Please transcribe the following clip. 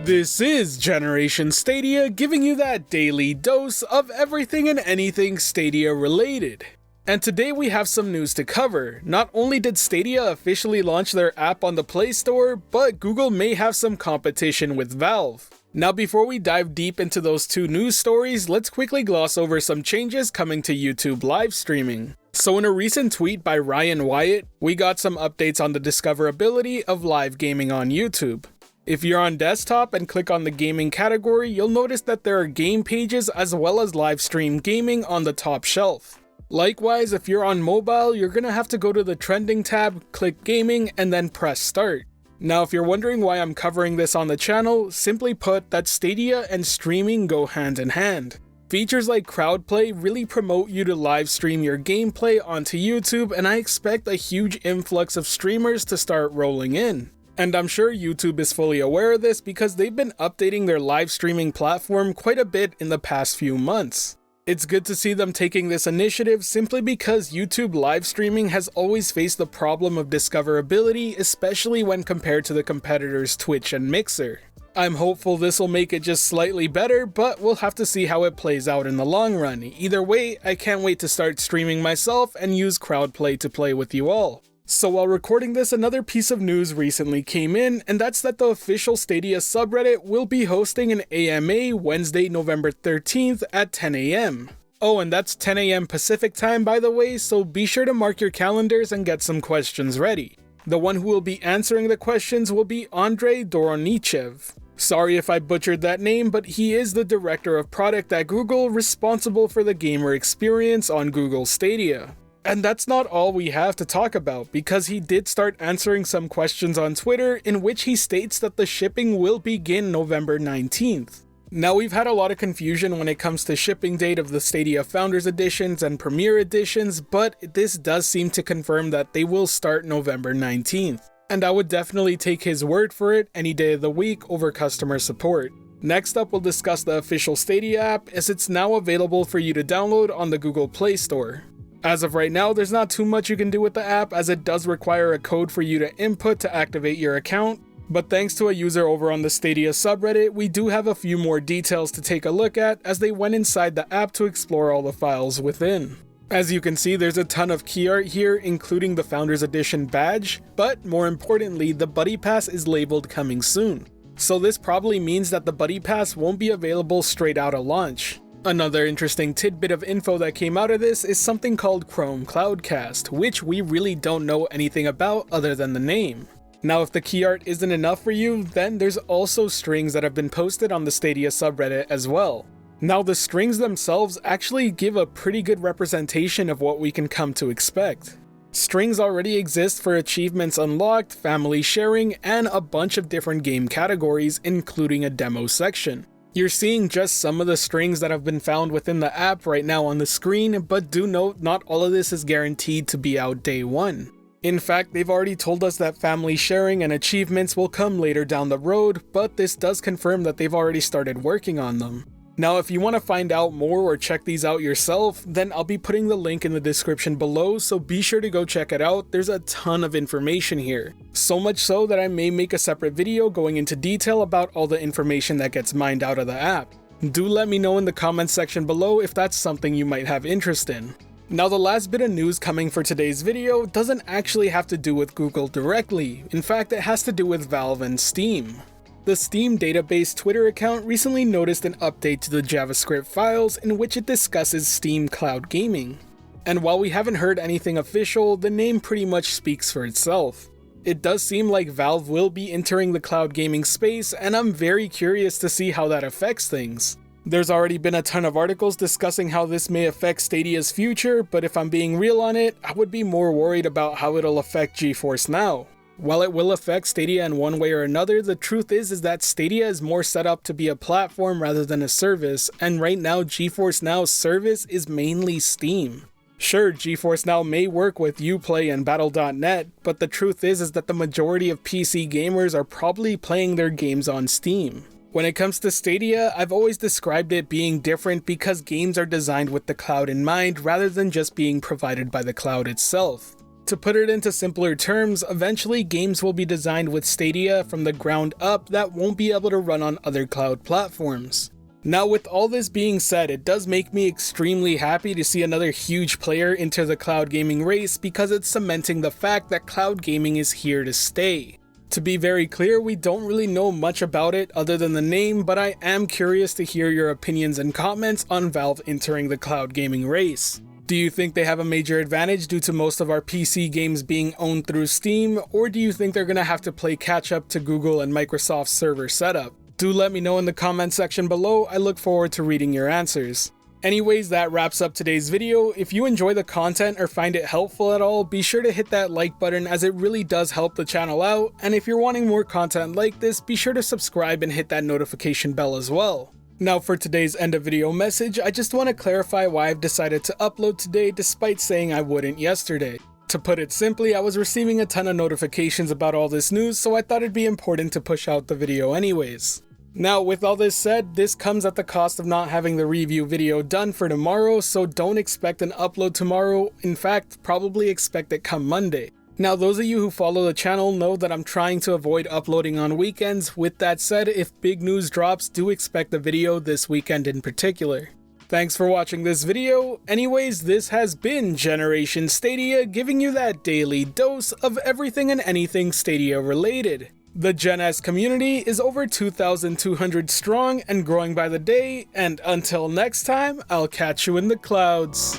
This is Generation Stadia, giving you that daily dose of everything and anything Stadia related. And today we have some news to cover. Not only did Stadia officially launch their app on the Play Store, but Google may have some competition with Valve. Now before we dive deep into those two news stories, let's quickly gloss over some changes coming to YouTube live streaming. So in a recent tweet by Ryan Wyatt, we got some updates on the discoverability of live gaming on YouTube. If you're on desktop and click on the gaming category, you'll notice that there are game pages as well as live stream gaming on the top shelf. Likewise, if you're on mobile, you're gonna have to go to the trending tab, click gaming, and then press start. Now if you're wondering why I'm covering this on the channel, simply put, that Stadia and streaming go hand in hand. Features like crowdplay really promote you to live stream your gameplay onto YouTube, and I expect a huge influx of streamers to start rolling in. And I'm sure YouTube is fully aware of this because they've been updating their live streaming platform quite a bit in the past few months. It's good to see them taking this initiative simply because YouTube live streaming has always faced the problem of discoverability, especially when compared to the competitors Twitch and Mixer. I'm hopeful this will make it just slightly better, but we'll have to see how it plays out in the long run. Either way, I can't wait to start streaming myself and use crowdplay to play with you all. So while recording this, another piece of news recently came in, and that's that the official Stadia subreddit will be hosting an AMA Wednesday, November 13th at 10 AM. Oh, and that's 10 AM Pacific time, by the way, so be sure to mark your calendars and get some questions ready. The one who will be answering the questions will be Andrei Doronichev. Sorry if I butchered that name, but he is the director of product at Google, responsible for the gamer experience on Google Stadia. And that's not all we have to talk about, because he did start answering some questions on Twitter in which he states that the shipping will begin November 19th. Now we've had a lot of confusion when it comes to shipping date of the Stadia Founders Editions and Premier Editions, but this does seem to confirm that they will start November 19th. And I would definitely take his word for it any day of the week over customer support. Next up, we'll discuss the official Stadia app, as it's now available for you to download on the Google Play Store. As of right now, there's not too much you can do with the app, as it does require a code for you to input to activate your account, but thanks to a user over on the Stadia subreddit, we do have a few more details to take a look at as they went inside the app to explore all the files within. As you can see, there's a ton of key art here, including the Founders Edition badge, but more importantly, the Buddy Pass is labeled coming soon. So this probably means that the Buddy Pass won't be available straight out of launch. Another interesting tidbit of info that came out of this is something called Chrome Cloudcast, which we really don't know anything about other than the name. Now if the key art isn't enough for you, then there's also strings that have been posted on the Stadia subreddit as well. Now the strings themselves actually give a pretty good representation of what we can come to expect. Strings already exist for achievements unlocked, family sharing, and a bunch of different game categories, including a demo section. You're seeing just some of the strings that have been found within the app right now on the screen, but do note not all of this is guaranteed to be out day one. In fact, they've already told us that family sharing and achievements will come later down the road, but this does confirm that they've already started working on them. Now if you want to find out more or check these out yourself, then I'll be putting the link in the description below, so be sure to go check it out. There's a ton of information here. So much so that I may make a separate video going into detail about all the information that gets mined out of the app. Do let me know in the comments section below if that's something you might have interest in. Now the last bit of news coming for today's video doesn't actually have to do with Google directly. In fact, it has to do with Valve and Steam. The Steam database Twitter account recently noticed an update to the JavaScript files in which it discusses Steam Cloud Gaming. And while we haven't heard anything official, the name pretty much speaks for itself. It does seem like Valve will be entering the cloud gaming space, and I'm very curious to see how that affects things. There's already been a ton of articles discussing how this may affect Stadia's future, but if I'm being real on it, I would be more worried about how it'll affect GeForce Now. While it will affect Stadia in one way or another, the truth is that Stadia is more set up to be a platform rather than a service, and right now GeForce Now's service is mainly Steam. Sure, GeForce Now may work with Uplay and Battle.net, but the truth is that the majority of PC gamers are probably playing their games on Steam. When it comes to Stadia, I've always described it being different because games are designed with the cloud in mind rather than just being provided by the cloud itself. To put it into simpler terms, eventually games will be designed with Stadia from the ground up that won't be able to run on other cloud platforms. Now, with all this being said, it does make me extremely happy to see another huge player enter the cloud gaming race because it's cementing the fact that cloud gaming is here to stay. To be very clear, we don't really know much about it other than the name, but I am curious to hear your opinions and comments on Valve entering the cloud gaming race. Do you think they have a major advantage due to most of our PC games being owned through Steam, or do you think they're gonna have to play catch up to Google and Microsoft's server setup? Do let me know in the comment section below. I look forward to reading your answers. Anyways, that wraps up today's video. If you enjoy the content or find it helpful at all, be sure to hit that like button as it really does help the channel out, and if you're wanting more content like this, be sure to subscribe and hit that notification bell as well. Now for today's end of video message, I just want to clarify why I've decided to upload today despite saying I wouldn't yesterday. To put it simply, I was receiving a ton of notifications about all this news, so I thought it'd be important to push out the video anyways. Now with all this said, this comes at the cost of not having the review video done for tomorrow, so don't expect an upload tomorrow. In fact, probably expect it come Monday. Now, those of you who follow the channel know that I'm trying to avoid uploading on weekends. With that said, if big news drops, do expect a video this weekend in particular. Thanks for watching this video. Anyways, this has been Generation Stadia, giving you that daily dose of everything and anything Stadia related. The Gen S community is over 2,200 strong and growing by the day, and until next time, I'll catch you in the clouds.